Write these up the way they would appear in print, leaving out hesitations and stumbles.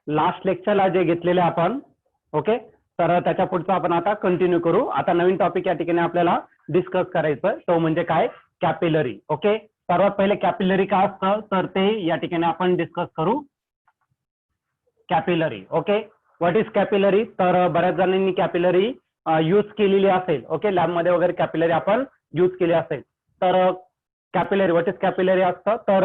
Last लेक्चरला जे घेतलेले आपण, ओके, तर त्याच्या पुढचं आपण आता कंटिन्यू करू. आता नवीन टॉपिक या ठिकाणी आपल्याला डिस्कस करायचं, तो म्हणजे काय, कॅपिलरी. ओके, सर्वात पहिले कॅपिलरी काय असतं तर ते या ठिकाणी आपण डिस्कस करू. Capillary, okay, what is capillary. तर बऱ्याच जणांनी कॅपिलरी यूज केलेली असेल, ओके, लॅबमध्ये वगैरे कॅपिलरी आपण यूज केली असेल. तर कॅपिलरी, व्हॉट इज कॅपिलरी असतं तर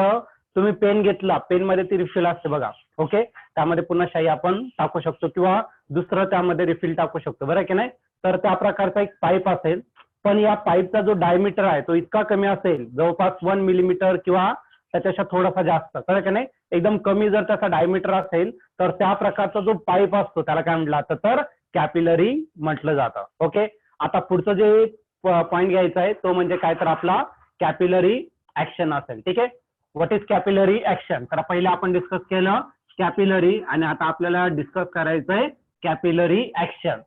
तुम्ही पेन घेतला, पेन मध्ये ती रिफिल असते बघा, ओके, त्यामध्ये पुन्हा शाई आपण टाकू शकतो किंवा दुसरं त्यामध्ये रिफिल टाकू शकतो, बरं की नाही. तर त्या प्रकारचा एक पाईप असेल, पण या पाईपचा जो डायमीटर आहे तो इतका कमी असेल, जवळपास 1 मिलीमीटर किंवा त्याच्यापेक्षा थोडासा जास्त, बरं की नाही. एकदम कमी जर त्याचा डायमीटर असेल तर त्या प्रकारचा जो पाईप असतो त्याला काय म्हटलं जातं तर कॅपिलरी म्हटलं जातं. ओके, आता पुढचं जे पॉईंट घ्यायचा आहे तो म्हणजे काय तर आपला कॅपिलरी ऍक्शन असेल. ठीक आहे, व्हॉट इज कॅपिलरी ऍक्शन. तर पहिले आपण डिस्कस केलं कॅपिलरी आणि आता आपल्याला डिस्कस करायचंय कॅपिलरी ऍक्शन.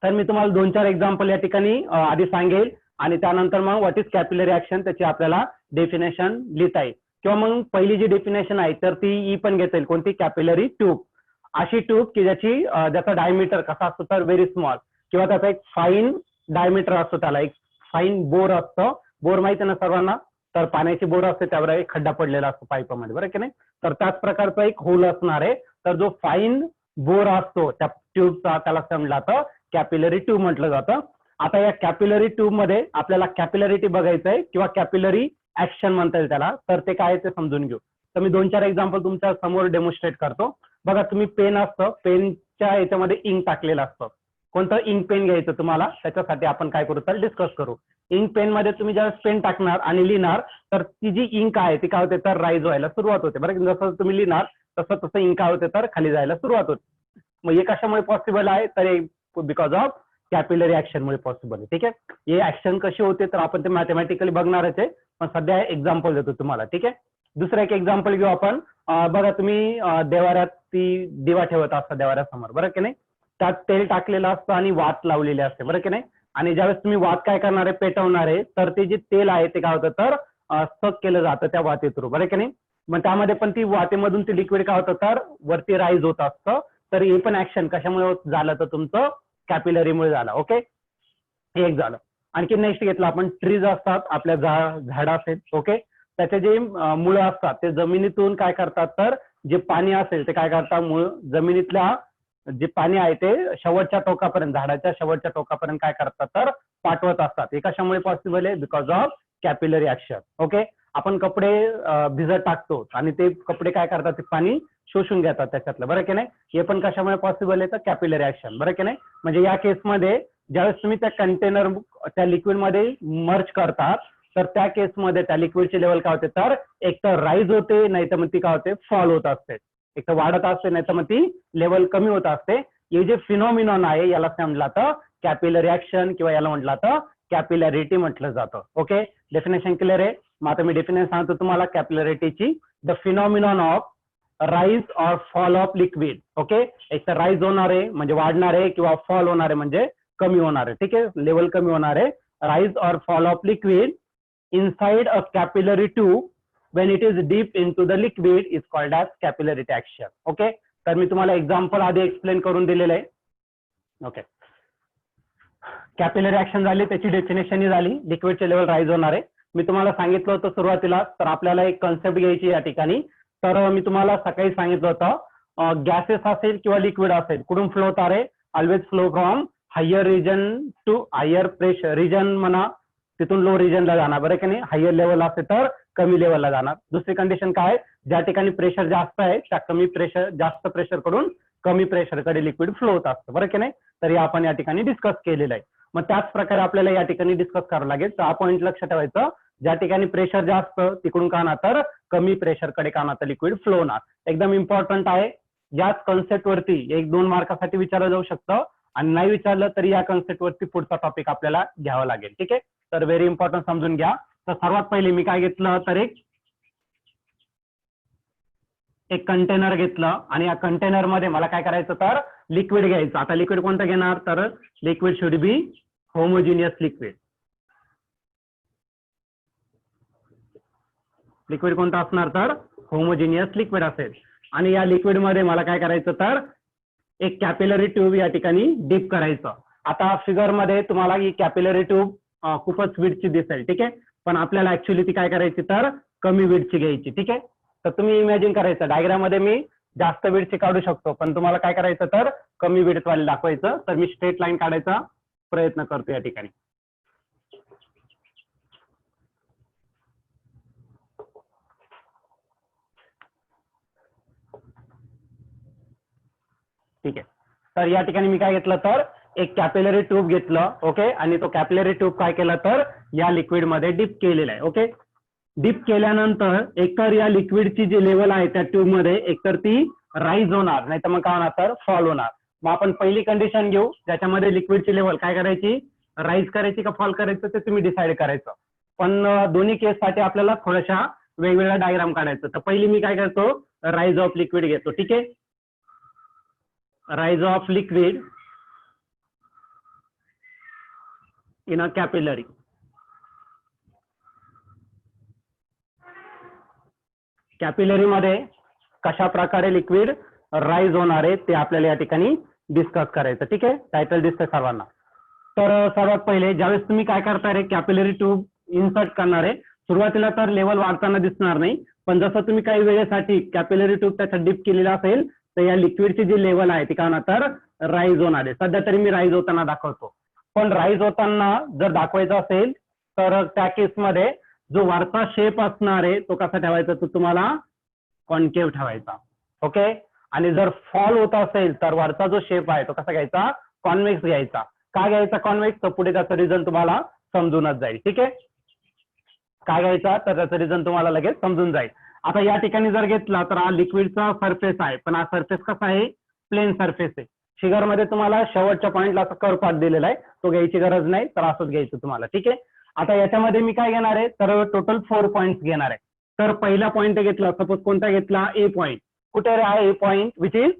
तर मी तुम्हाला 2-4 एक्झाम्पल या ठिकाणी आधी सांगेल आणि त्यानंतर मग व्हॉट इज कॅपिलरी ऍक्शन त्याची आपल्याला डेफिनेशन लिहिता येईल किंवा मग पहिली जी डेफिनेशन आहे तर ती पण घेता येईल. कोणती, कॅपिलरी ट्यूब. अशी ट्यूब की ज्याचा डायमीटर कसा असतो तर व्हेरी स्मॉल किंवा त्याचा एक फाईन डायमीटर असतो, त्याला एक फाईन बोर असतो. बोर माहिती ना सर्वांना, तर पाण्याची बोर असते त्यावर एक खड्डा पडलेला असतो पाईपामध्ये, बरं की नाही. तर त्याच प्रकारचा एक होल असणार आहे. तर जो फाईन बोर असतो त्या ट्यूबचा त्याला म्हटलं जातं कॅपिलरी ट्यूब म्हटलं जातं. आता या कॅपिलरी ट्यूब मध्ये आपल्याला कॅपिलरिटी बघायचं आहे किंवा कॅपिलरी ऍक्शन म्हणता येईल त्याला. तर ते काय ते समजून घेऊ. तर मी 2-4 एक्झाम्पल तुमच्या समोर डेमॉन्स्ट्रेट करतो. बघा, तुम्ही पेन असतं, पेनच्या याच्यामध्ये इंक टाकलेलं असतं. कोणतं इंक पेन घ्यायचं तुम्हाला, त्याच्यासाठी आपण काय करू तर डिस्कस करू. इंक पेन मध्ये तुम्ही ज्यावेळेस पेन टाकणार आणि लिहिणार तर ती जी इंक आहे ती काय होते तर राईज व्हायला सुरुवात होते, बरं. जसं तुम्ही लिहिणार तसं तसं इंक काय होते तर खाली जायला सुरुवात होते. मग हे कशामुळे पॉसिबल आहे तर बिकॉज ऑफ कॅपिलरी ऍक्शन मुळे पॉसिबल आहे. ठीक आहे, हे ऍक्शन कशी होते तर आपण ते मॅथमॅटिकली बघणारच आहे, पण सध्या एक्झाम्पल देतो तुम्हाला. ठीक आहे, दुसरं एक एक्झाम्पल घेऊ आपण. बघा, तुम्ही देवाऱ्यात ती दिवा ठेवत असता देवाऱ्यासमोर, बरं की नाही. त्यात तेल टाकलेलं असतं आणि वात लावलेली असते, बरं की नाही. आणि ज्यावेळेस तुम्ही वात काय करणार आहे, पेटवणार आहे, तर ते जे तेल आहे ते काय होतं तर सक केलं जातं त्या वाते थ्रू, बरं की नाही. मग त्यामध्ये पण ती वातेमधून ते लिक्विड काय होतं तर वरती राईज होत असतं. तर हे पण ऍक्शन कशामुळे झालं तर तुमचं कॅपिलरीमुळे झालं. ओके, हे एक झालं. आणखी नेक्स्ट घेतलं आपण, ट्रीज असतात आपल्या झाड असेल, ओके, त्याचे जे मुळं असतात ते जमिनीतून काय करतात तर जे पाणी असेल ते काय करतात, मूळ जमिनीतल्या जे पाणी आहे ते शेवटच्या टोकापर्यंत, झाडाच्या शेवटच्या टोकापर्यंत काय करतात तर पाठवत असतात. हे कशामुळे पॉसिबल आहे, because of capillary action. Okay, आपण कपडे भिजत टाकतो आणि ते कपडे काय करतात ते पाणी शोषून घेतात त्याच्यातलं, बरं की नाही. हे पण कशामुळे पॉसिबल आहे तर कॅपिलरी ऍक्शन, बरं की नाही. म्हणजे या केसमध्ये ज्यावेळेस तुम्ही त्या कंटेनर त्या लिक्विडमध्ये मर्ज करतात तर त्या केसमध्ये त्या लिक्विडची लेवल काय होते तर एक तर राईज होते, नाही तर मग ती काय होते फॉल होत असते. एक तर वाढत असते नाही तर मग ती लेवल कमी होत असते. हे जे फिनॉमिनॉन आहे याला म्हटलं जातं कॅपिलरी ऍक्शन किंवा याला म्हटलं जातं कॅपिलॅरिटी म्हटलं जातं. ओके, डेफिनेशन क्लिअर आहे. मग आता मी डेफिनेशन सांगतो तुम्हाला कॅपिलॅरिटीची. The phenomenon of rise or fall of liquid. Okay, एक तर राईज होणार आहे म्हणजे वाढणार आहे किंवा फॉल होणार आहे म्हणजे कमी होणार आहे. ठीक आहे, लेवल कमी होणार आहे. Rise or fall of liquid inside a capillary tube when it is deep into the liquid is called as capillarity action. Okay, तर मी तुम्हाला एक्झाम्पल आधी एक्सप्लेन करून दिलेलं आहे. ओके, कॅपिलरी ऍक्शन झाली, त्याची डेफिनेशन झाली, लिक्विडचे लेवल राईज होणार आहे. मी तुम्हाला सांगितलं होतं सुरुवातीला तर आपल्याला एक कन्सेप्ट घ्यायची या ठिकाणी. तर मी तुम्हाला सकाळी सांगितलं होतं गॅसेस असेल किंवा लिक्विड असेल कुठून फ्लो होणार आहे, always flow from higher region to higher pressure region म्हणा, तिथून लो रिजनला जाणार, बरं की नाही. हायर लेवल असेल तर कमी लेवलला जाणार. दुसरी कंडिशन काय, ज्या ठिकाणी प्रेशर जास्त आहे त्या जास्त प्रेशर कडून कमी प्रेशरकडे लिक्विड फ्लो होत असतं, बरं की नाही. तर हे आपण या ठिकाणी डिस्कस केलेलं आहे. मग त्याच प्रकारे आपल्याला या ठिकाणी डिस्कस करावं लागेल. तर हा पॉईंट लक्षात ठेवायचं, ज्या ठिकाणी प्रेशर जास्त तिकडून का ना तर कमी प्रेशरकडे का ना तर लिक्विड फ्लो होणार. एकदम इम्पॉर्टंट आहे. याच कन्सेप्ट वरती 1-2 मार्कासाठी विचारलं जाऊ शकतं आणि नाही विचारलं तरी या कन्सेप्ट वरती पुढचा टॉपिक आपल्याला घ्यावा लागेल. ठीक आहे, तर व्हेरी इम्पॉर्टंट समजून घ्या. तर सर्वात पहिले मी काय घेतलं तर एक कंटेनर घेतलं आणि या कंटेनर मध्ये मला काय करायचं तर लिक्विड घ्यायचं. आता लिक्विड कोणतं घेणार तर liquid should be homogeneous liquid. Liquid कोणतं असणार तर होमोजिनियस लिक्विड असेल. आणि या लिक्विडमध्ये मला काय करायचं तर एक कॅपिलरी ट्यूब या ठिकाणी डीप करायचं. आता फिगरमध्ये तुम्हाला ही कॅपिलरी ट्यूब खूपच विड्थची दिसेल, ठीक आहे, पण आपल्याला ऍक्च्युली ती काय करायची तर कमी विड्थची घ्यायची, ठीक आहे. तर तुम्ही इमॅजिन करायचं डायग्राम मध्ये मी जास्त विड्थची काढू शकतो, पण तुम्हाला काय करायचं तर कमी विड्थवाले दाखवायचं. तर मी स्ट्रेट लाईन काढायचा प्रयत्न करतो या ठिकाणी. ठीक आहे. तर या ठिकाणी मी काय घेतलं तर एक कॅपिलरी ट्यूब घेतलं, ओके, आणि तो कॅपिलरी ट्यूब काय केला तर या लिक्विड मध्ये डीप केलेला आहे. ओके, डीप केल्यानंतर एकतर या लिक्विडची जी लेवल आहे त्या ट्यूब मध्ये एकतर ती राईज होणार, नाही तर मग काय होणार तर फॉल होणार. मग आपण पहिली कंडिशन घेऊ ज्याच्यामध्ये लिक्विडची लेवल काय करायची, राईज करायची का फॉल करायचं ते तुम्ही डिसाईड करायचं. पण दोन्ही केससाठी आपल्याला थोड्याशा वेगवेगळ्या डायग्राम काढायचं. तर पहिली मी काय करतो राईज ऑफ लिक्विड घेतो, ठीक आहे. Rise of liquid in a capillary. Capillary मध्ये कशा प्रकारे लिक्विड राईज होणार आहे ते आपल्याला या ठिकाणी डिस्कस करायचं, ठीक आहे. टायटल दिसतंय सर्वांना. तर सर्वात पहिले ज्यावेळेस तुम्ही काय करताय रे कॅपिलरी ट्यूब इन्सर्ट करणार आहे, सुरुवातीला तर लेवल वाढताना दिसणार नाही, पण जसं तुम्ही काही वेळेसाठी कॅपिलरी ट्यूब त्याच्यात डीप केलेला असेल तर या लिक्विडची जी लेवल आहे ती काय होणार तर राईज होणार आहे. सध्या तरी मी राईज होताना दाखवतो, पण राईज होताना जर दाखवायचं असेल तर त्या केसमध्ये जो वरचा शेप असणार आहे तो कसा ठेवायचा तो तुम्हाला कॉन्केव्ह ठेवायचा, ओके. आणि जर फॉल होत असेल तर वरचा जो शेप आहे तो कसा घ्यायचा कॉन्व्हेक्स घ्यायचा. का घ्यायचा कॉन्व्हेक्स तर पुढे त्याचं रिझन तुम्हाला समजूनच जाईल, ठीक आहे. काय घ्यायचा तर त्याचं रिझन तुम्हाला लगेच समजून जाईल. आता या ठिकाणी जर घेतला तर हा लिक्विडचा सरफेस आहे, पण हा सरफेस कसा आहे प्लेन सरफेस आहे. फिगर मध्ये तुम्हाला शेवटच्या पॉईंटला असा कर्व पार्ट दिलेला आहे, तो घ्यायची गरज नाही, तर असंच घ्यायचं तुम्हाला, ठीक आहे. आता याच्यामध्ये मी काय घेणार आहे तर टोटल 4 पॉईंट्स घेणार आहे. तर पहिला पॉईंट घेतला, सपोज कोणता घेतला ए पॉईंट. कुठे आहे A point which is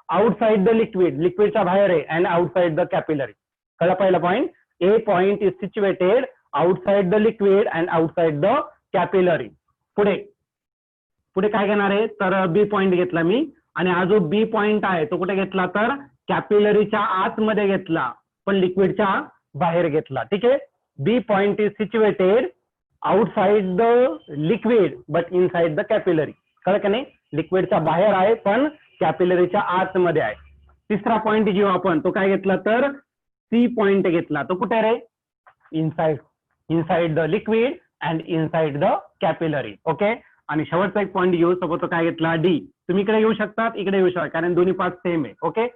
outside the liquid, लिक्विडच्या बाहेर आहे अँड आउटसाइड द कॅपिलरी. कळला पहिला point. A point is situated outside the liquid and outside the capillary. पुढे पुढे काय घेणार आहे तर बी पॉईंट घेतला मी, आणि हा जो बी पॉईंट आहे तो कुठे घेतला तर कॅपिलरीच्या आतमध्ये घेतला पण लिक्विडच्या बाहेर घेतला, ठीक आहे. B point is situated outside the liquid but inside the capillary. कळलं का नाही, लिक्विडच्या बाहेर आहे पण कॅपिलरीच्या आतमध्ये आहे. तिसरा पॉईंट घेऊ आपण, तो काय घेतला तर सी पॉईंट घेतला, तो कुठे रे inside the liquid and inside the capillary, okay. आणि शेवटचा एक पॉईंट घेऊ, सपोज तो काय घेतला डी. तुम्ही इकडे येऊ शकतात, इकडे येऊ शकता, कारण दोन्ही पार्ट सेम आहे, ओके.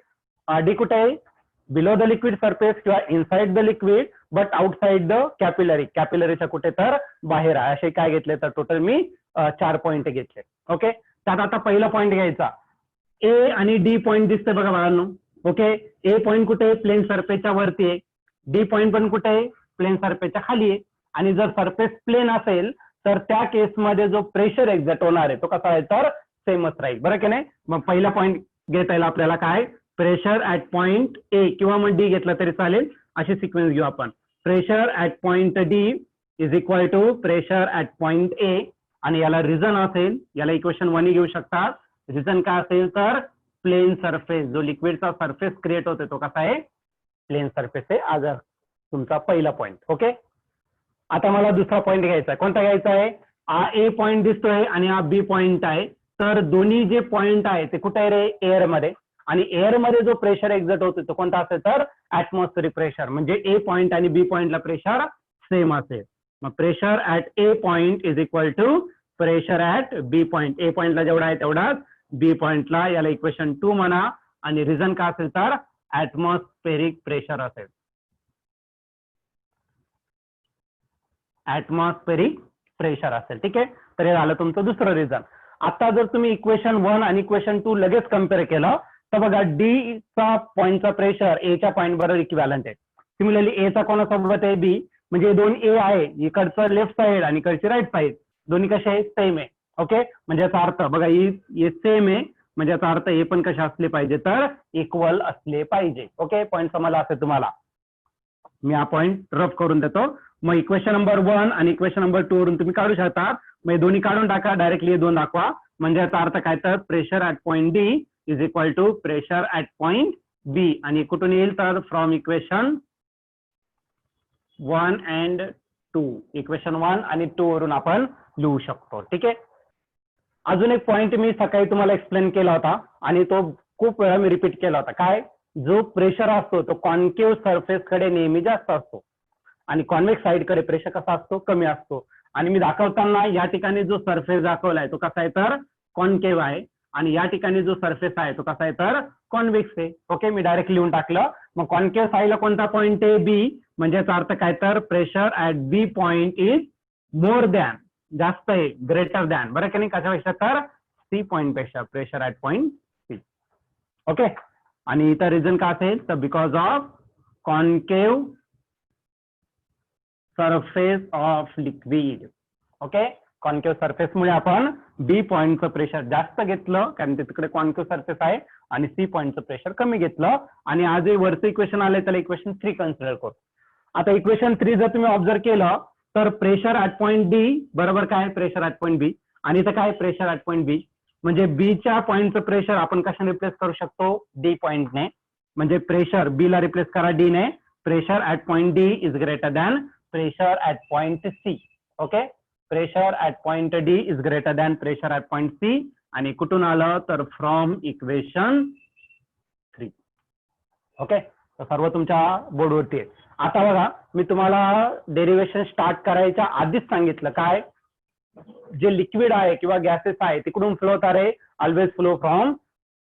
डी कुठे आहे बिलो द लिक्विड सरफेस किंवा inside the liquid but outside the capillary, कॅपिलरीच्या कुठे तर बाहेर आहे. असे काय घेतले तर टोटल मी 4 पॉईंट घेतले, ओके. त्यात आता पहिला पॉईंट घ्यायचा, ए आणि डी पॉईंट दिसते बघा बाळांनो, ओके. ए पॉईंट कुठे आहे प्लेन सरफेसच्या वरती आहे, डी पॉईंट पण कुठे आहे प्लेन सरफेसच्या खाली आहे. आणि जर सरफेस प्लेन असेल तर त्या केसमध्ये जो प्रेशर एक्झर्ट होणार आहे तो कसा आहे तर सेमच राहील, बरं की नाही. मग पहिला पॉईंट घेता येईल आपल्याला काय प्रेशर ऍट पॉइंट ए किंवा मग डी घेतला तरी चालेल, अशी सिक्वेन्स घेऊ आपण. Pressure at point D is equal to pressure at point A, आणि याला रिझन असेल, याला इक्वेशन 1 घेऊ शकतात. रिझन काय असेल तर प्लेन सरफेस, जो लिक्विडचा सरफेस क्रिएट होते तो कसा आहे प्लेन सरफेस आहे. आज तुमचा पहिला पॉईंट, ओके. आता मला दुसरा पॉईंट घ्यायचा आहे, कोणता घ्यायचा आहे. हा ए पॉईंट दिसतोय आणि हा बी पॉईंट आहे, तर दोन्ही जे पॉईंट आहे ते कुठे आहे रे एअर मध्ये, आणि एअर मध्ये जो प्रेशर एक्झर्ट होतो तो कोणता असेल तर ऍटमॉस्फेरिक प्रेशर. म्हणजे ए पॉईंट आणि बी पॉईंटला प्रेशर सेम असेल. मग pressure at A point is equal to pressure at B point. A पॉईंटला जेवढा आहे तेवढाच बी पॉईंटला, याला इक्वेशन 2 म्हणा. आणि रिझन काय असेल तर ऍटमॉस्फेरिक प्रेशर असेल, ऍटमॉस्फेरिक प्रेशर असेल, ठीक आहे. तर हे झालं तुमचं दुसरं रिझन. आता जर तुम्ही इक्वेशन 1 आणि इक्वेशन 2 लगेच कम्पेअर केलं तर बघा डी चा पॉईंटचा प्रेशर ए च्या पॉईंट बरोबर इक्विव्हॅलंट आहे. सिमिलरली ए चा कोणासोबत आहे बी, म्हणजे दोन ए आहे, इकडचं लेफ्ट साइड आणि इकडची राईट साइड, दोन्ही कसे आहे सेम आहे, ओके. म्हणजे याचा अर्थ बघा हे सेम आहे, म्हणजे याचा अर्थ हे पण कसे असले पाहिजे तर इक्वल असले पाहिजे, ओके. पॉईंट समजला असेल तुम्हाला. मी हा पॉईंट रफ करून देतो. मग इक्वेशन नंबर 1 आणि इक्वेशन नंबर 2 वरून तुम्ही काढू शकता. मग दोन्ही काढून टाका, डायरेक्टली 2 दाखवा. म्हणजे याचा अर्थ काय तर pressure at point D is equal to pressure at point B. आणि कुठून येईल तर फ्रॉम इक्वेशन 1 and 2, इक्वेशन 1 आणि 2 वरून आपण लिहू शकतो. ठीक आहे. अजून एक पॉइंट मी सकाळी तुम्हाला एक्सप्लेन केला होता आणि तो खूप वेळा मी रिपीट केला होता. काय, जो प्रेशर असतो तो कॉन्केव्ह सरफेस कडे नेहमी जास्त असतो आणि कॉन्व्हेक्स साइड कडे प्रेशर कसा असतो, कमी असतो. आणि मी दाखवताना या ठिकाणी जो सरफेस दाखवलाय तो कसा आहे तर कॉन्केव्ह आहे आणि या ठिकाणी जो सरफेस आहे तो कसा आहे तर कॉन्व्हेक्स आहे. ओके, मी डायरेक्ट लिहून टाकलं. मग कॉन्केव्ह साइडला कोणता पॉइंट आहे, बी. म्हणजे याचा अर्थ काय तर pressure at B point is more than, जास्त आहे, ग्रेटर दॅन, बरं की नाही, कशापेक्षा तर सी पॉइंट पेक्षा, pressure at point C. Okay. आणि इथं रिझन का असेल तर because of concave surface of liquid. Okay, concave surface मुळे आपण बी पॉइंटचं प्रेशर जास्त घेतलं कारण तिकडे कॉन्केव्ह सरफेस आहे आणि सी पॉइंटचं प्रेशर कमी घेतलं. आणि आज हे वरचं इक्वेशन आलंय त्याला इक्वेशन 3 कन्सिडर करू. आता इक्वेशन 3 जर तुम्ही ऑब्झर्व केलं तर प्रेशर ऍट पॉइंट डी बरोबर काय, प्रेशर ऍट पॉइंट बी. आणि इथं काय, प्रेशर ऍट पॉइंट बी. म्हणजे बीच्या पॉइंटचं प्रेशर आपण कशाने रिप्लेस करू शकतो, डी पॉइंटने. म्हणजे प्रेशर बी ला रिप्लेस करा डी ने. Pressure at point D is greater than pressure at point C. Okay, pressure at point D is greater than pressure at point C. आणि कुठून आलं तर फ्रॉम इक्वेशन 3. ओके, तर सर्व तुमच्या बोर्डवरती आहे. आता बघा, मी तुम्हाला डेरिव्हेशन स्टार्ट करायच्या आधीच सांगितलं काय, जे लिक्विड आहे किंवा गॅसेस आहे तिकडून फ्लो होणार आहे always flow from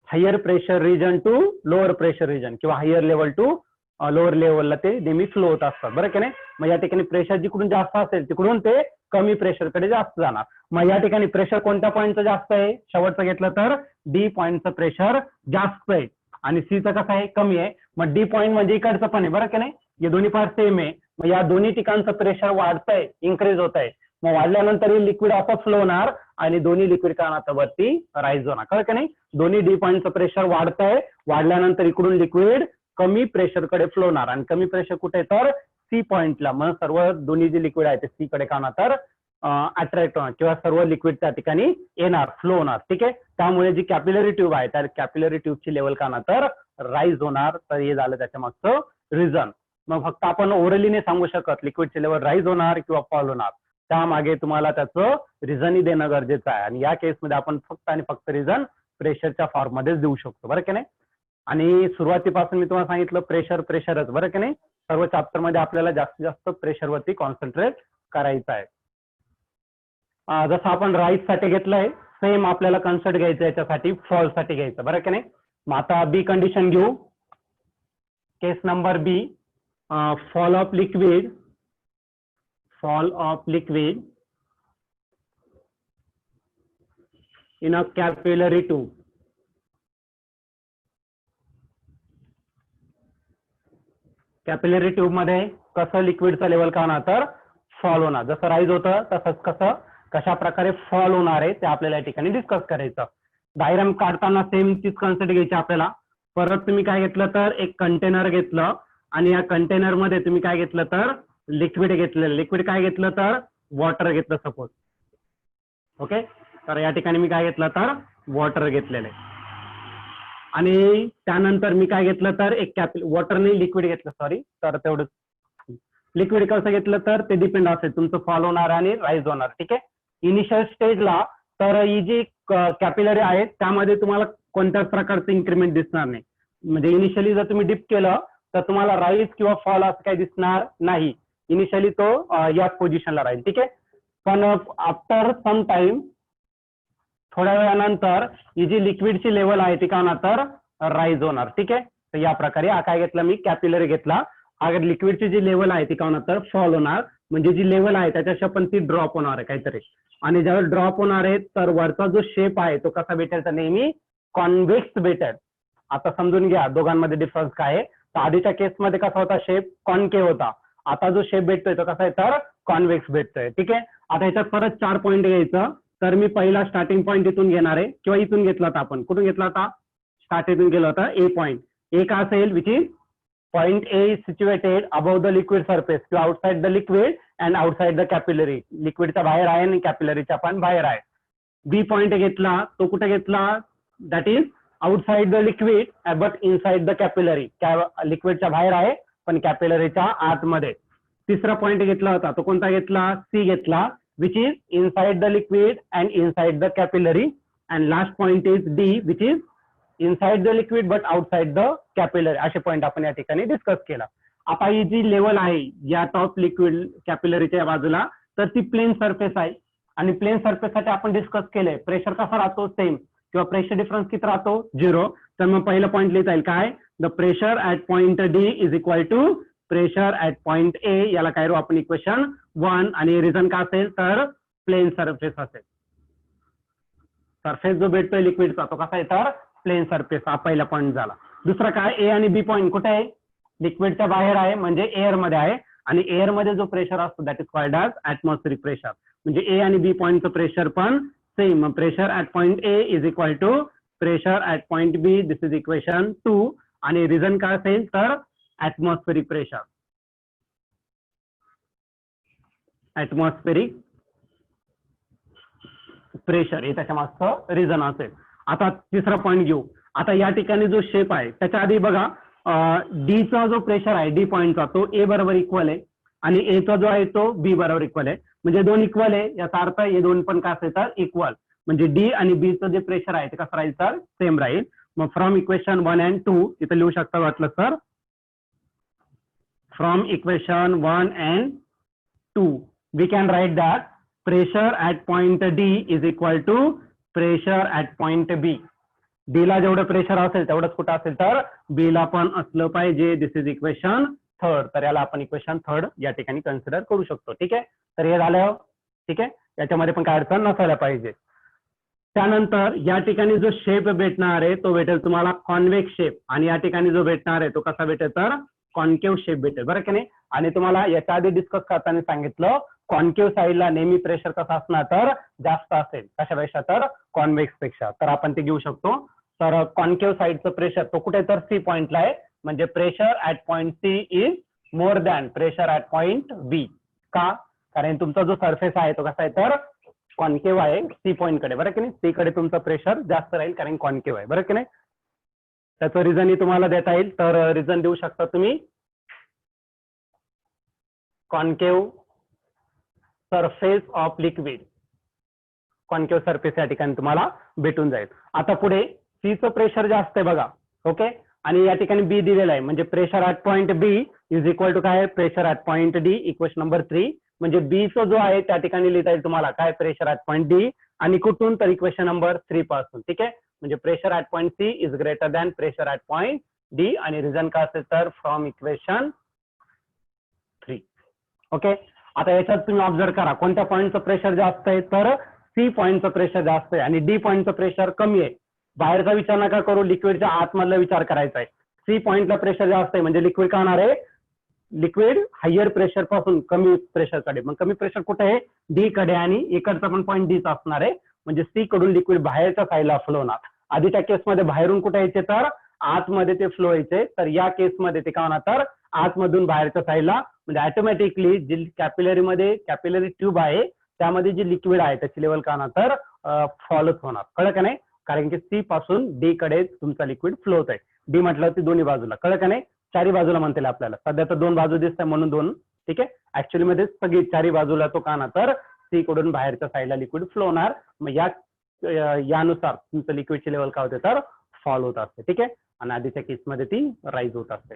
higher pressure region to lower pressure region किंवा हायर लेवल टू लोअर लेवलला ते नेहमी फ्लो होत असतात, बरं की नाही. मग या ठिकाणी प्रेशर जिकडून जास्त असेल तिकडून ते कमी प्रेशरकडे जास्त जाणार. मग या ठिकाणी प्रेशर कोणत्या पॉईंटचं जास्त आहे, शेवटचं घेतलं तर डी पॉईंटचं प्रेशर जास्त आहे आणि सीचं कसं आहे, कमी आहे. मग डी पॉईंट म्हणजे इकडचं पण आहे, बरं की नाही, हे दोन्ही पार्ट सेम आहे. मग या दोन्ही ठिकाणचं प्रेशर वाढतंय, इन्क्रीज होत आहे. मग वाढल्यानंतर हे लिक्विड आपोआप फ्लो होणार आणि दोन्ही लिक्विड कानात वरती राईज होणार, कळलं की नाही. दोन्ही डी पॉईंटचं प्रेशर वाढतंय, वाढल्यानंतर इकडून लिक्विड कमी प्रेशरकडे फ्लो होणार आणि कमी प्रेशर कुठे तर सी पॉइंटला. मग सर्व दोन्ही जे लिक्विड आहे ते सी कडे काना तर अट्रॅक्ट होणार किंवा सर्व लिक्विड त्या ठिकाणी येणार, फ्लो होणार. ठीक आहे, त्यामुळे जी कॅपिलरी ट्यूब आहे त्या कॅपिलरी ट्यूबची लेवल काना तर राईज होणार. तर हे झालं त्याच्या मागचं रिझन. मग फक्त आपण ओरली नाही सांगू शकत लिक्विडची लेवल राईज होणार किंवा फॉल होणार, त्यामागे तुम्हाला त्याचं रिझनही देणं गरजेचं आहे. आणि या केसमध्ये आपण फक्त आणि फक्त रिझन प्रेशरच्या फॉर्म मध्येच देऊ शकतो, बरं की नाही. आणि सुरुवातीपासून मी तुम्हाला सांगितलं प्रेशर प्रेशरच, बरं की नाही. सर्व चॅप्टर मध्ये आपल्याला जास्तीत जास्त प्रेशरवरती कॉन्सन्ट्रेट करायचं आहे. जसं आपण राईज साठी घेतलंय सेम आपल्याला कन्सेप्ट घ्यायचं याच्यासाठी फॉल साठी घ्यायचं, बरं की नाही. मग आता बी कंडिशन घेऊ. Case number B, fall of liquid in a capillary tube. Capillary tube मध्ये कसं लिक्विडचं लेवल का होणार तर फॉल होणार. जसं राईज होतं तसंच कसं कशा प्रकारे फॉल होणार आहे ते आपल्याला या ठिकाणी डिस्कस करायचं. डायग्राम काढताना सेम तीच कन्सेप्ट घ्यायची आपल्याला. परत तुम्ही काय घेतलं तर एक कंटेनर घेतलं आणि या कंटेनर मध्ये तुम्ही काय घेतलं तर लिक्विड घेतलेलं. लिक्विड काय घेतलं तर वॉटर घेतलं सपोज. ओके, तर या ठिकाणी मी काय घेतलं तर वॉटर घेतलेलं आहे आणि त्यानंतर मी काय घेतलं तर एक वॉटरने लिक्विड घेतलं, सॉरी. तर तेवढंच लिक्विड कसं घेतलं तर ते डिपेंड असेल तुमचं फॉल होणार आणि राईज होणार. ठीक आहे, इनिशियल स्टेजला तर ही जी कॅपिलरी आहेत त्यामध्ये तुम्हाला कोणत्याच प्रकारचं इन्क्रीमेंट दिसणार नाही. म्हणजे इनिशियली जर तुम्ही डिप केलं तर तुम्हाला राईज किंवा फॉल असं काही दिसणार नाही. इनिशियली तो याच पोझिशनला राहील. ठीक आहे, पण आफ्टर सम टाइम थोड्या वेळानंतर ही जी लिक्विडची लेवल आहे ती का होणार तर राईज होणार. ठीक आहे, तर या प्रकारे काय घेतला मी कॅपिलरी घेतला. अगर लिक्विडची जी लेवल आहे ती का होणार तर फॉल होणार. म्हणजे जी लेवल आहे त्याच्याशी पण ती ड्रॉप होणार आहे काहीतरी. आणि ज्यावेळेस ड्रॉप होणार आहे तर वरचा जो शेप आहे तो कसा भेटेल तर नेहमी कॉन्व्हेक्स भेटेल. आता समजून घ्या दोघांमध्ये डिफरन्स काय आहे. तर आधीच्या केसमध्ये कसा होता शेप, कॉन्केव्ह होता. आता जो शेप भेटतोय तो कसा आहे तर कॉन्व्हेक्स भेटतोय. ठीक आहे, आता ह्याच्यात परत 4 पॉईंट घ्यायचं. तर मी पहिला स्टार्टिंग पॉईंट इथून घेणार आहे किंवा इथून घेतला होता आपण. कुठून घेतला होता, स्टार्ट इथून गेला होता. ए पॉईंट, ए का असेल which is point A is situated above the liquid surface किंवा outside the liquid and outside the capillary. लिक्विडच्या बाहेर आहे आणि कॅपिलरीच्या पण बाहेर आहे. बी पॉईंट घेतला तो कुठे घेतला, that is outside the liquid but inside the capillary. लिक्विडच्या बाहेर आहे पण कॅपिलरीच्या आतमध्ये. तिसरा पॉईंट घेतला होता तो कोणता घेतला, सी घेतला, which is inside the liquid and inside the capillary. And last point is D which is inside the liquid but outside the capillary. असे पॉईंट आपण या ठिकाणी डिस्कस केला. आता ही जी लेवल आहे या टॉप लिक्विड कॅपिलरीच्या बाजूला तर ती प्लेन सरफेस आहे आणि प्लेन सरफेससाठी आपण डिस्कस केलंय प्रेशर कसा राहतो सेम किंवा प्रेशर डिफरन्स किती राहतो 0. तर मग पहिलं पॉईंट लिहिता येईल काय, the pressure at point D is equal to pressure at point A. याला काय रो आपण इक्वेशन 1 आणि रिझन का असेल तर प्लेन सरफेस असेल. सरफेस जो भेटतोय लिक्विडचा तो कसा आहे तर प्लेन सरफेस. हा पहिला पॉईंट झाला. दुसरा काय, ए आणि बी पॉईंट कुठे आहे, लिक्विडच्या बाहेर आहे म्हणजे एअर मध्ये आहे आणि एअर मध्ये जो प्रेशर असतो that is called as atmospheric pressure. म्हणजे ए आणि बी पॉईंटचं प्रेशर पण same. Pressure at point A is equal to pressure at point B. This is equation 2 आणि रिझन काय असेल तर ऍटमॉस्फेरिक प्रेशर. ऍटमॉस्फेरिक प्रेशर हे त्याच्या मागचं रिझन असेल. आता तिसरा पॉईंट घेऊ. आता या ठिकाणी जो शेप आहे त्याच्या आधी बघा डी चा जो प्रेशर आहे डी पॉईंटचा तो ए बरोबर इक्वल आहे आणि ए चा जो आहे तो बी बरोबर इक्वल आहे. म्हणजे दोन इक्वल आहे याचा अर्थ हे दोन पण काय असेल तर इक्वल. म्हणजे डी आणि बी चं जे प्रेशर आहे ते कसं राहील तर सेम राहील. मग फ्रॉम इक्वेशन 1 and 2 इथं लिहू शकता वाटलं sir, from equation 1 and 2 we can write that pressure at point D is equal to pressure at point B. D ला जेवढं प्रेशर असेल तेवढंच कुठं असेल तर बी ला पण असलं पाहिजे. दिस इज इक्वेशन 3rd. तर याला आपण इक्वेशन 3rd या ठिकाणी कन्सिडर करू शकतो. ठीक आहे, तर हे झालं. ठीक आहे, याच्यामध्ये पण काय अडचण नसायला पाहिजे. त्यानंतर या ठिकाणी जो शेप भेटणार आहे तो भेटेल तुम्हाला कॉन्व्हेक्स शेप आणि या ठिकाणी जो भेटणार आहे तो कसा भेटेल तर कॉन्केव्ह शेप भेटेल. बरं की नाही. आणि तुम्हाला याच्या आधी डिस्कस करताना सांगितलं कॉन्केव्ह साईडला नेहमी प्रेशर कसा असणार तर जास्त असेल कशापेक्षा तर कॉन्व्हेक्स पेक्षा. तर आपण ते घेऊ शकतो. तर कॉन्केव्ह साईडचं प्रेशर तो कुठे तर सी पॉइंटला आहे म्हणजे pressure at point C is more than pressure at point B. का, कारण तुमचा जो सरफेस आहे तो कसा आहे तर कॉन्केव्ह आहे सी पॉइंट कडे. बरं की नाही, सी कडे तुमचं प्रेशर जास्त राहील कारण कॉन्केव्ह आहे. बरं की नाही. त्याचं रिझनही तुम्हाला देता येईल. तर रिझन देऊ शकता तुम्ही concave surface of liquid. Concave surface या ठिकाणी तुम्हाला भेटून जाईल. आता पुढे सी चं प्रेशर जास्त आहे बघा. ओके, आणि या ठिकाणी बी दिलेला आहे म्हणजे pressure at point B is equal to काय pressure at point D. Equation number 3 म्हणजे बी चा जो आहे त्या ठिकाणी लिहिता येईल तुम्हाला काय प्रेशर ऍट पॉइंट डी आणि कुठून तर इक्वेशन नंबर 3 पासून. ठीक आहे, म्हणजे pressure at point C is greater than pressure at point D आणि रिझन काय असेल तर फ्रॉम इक्वेशन 3. ओके, आता याच्यात तुम्ही ऑब्झर्व करा कोणत्या पॉईंटचं प्रेशर जास्त आहे तर सी पॉईंटचं प्रेशर जास्त आहे आणि डी पॉईंटचं प्रेशर कमी आहे. बाहेरचा विचार नका करू, लिक्विडच्या आतमधला विचार करायचा आहे. सी पॉईंटला प्रेशर जास्त आहे म्हणजे लिक्विड का होणार आहे, लिक्विड हायर प्रेशर पासून कमी प्रेशर कडे. मग कमी प्रेशर कुठे आहे डी कडे आणि इकडचा पण पॉईंट डीचा असणार आहे म्हणजे सी कडून लिक्विड बाहेरच्या साईडला फ्लो होणार. आधीच्या केसमध्ये बाहेरून कुठे यायचे तर आतमध्ये ते फ्लो व्हायचे. तर या केसमध्ये ते काय होणार तर आतमधून बाहेरच्या साईडला म्हणजे ऑटोमॅटिकली जी कॅपिलरी ट्यूब आहे त्यामध्ये जी लिक्विड आहे त्याची लेवल काय होणार तर फॉलच होणार. कळलं का नाही, कारण की सी पासून डी कडे तुमचा लिक्विड फ्लो होत आहे. डी म्हटलं ती दोन्ही बाजूला. कळलं का नाही, चारी बाजूला म्हणता येईल आपल्याला. सध्या तर 2 बाजू दिसत आहे म्हणून 2. ठीक आहे, ऍक्च्युअली मध्ये सगळी चारी बाजूला तो का तर सी कडून बाहेरच्या साईडला लिक्विड फ्लो होणार. मग यानुसार तुमचं लिक्विडची लेवल काय होते तर फॉल होत असते. ठीक आहे, आणि आधीच्या केसमध्ये ती राईज होत असते.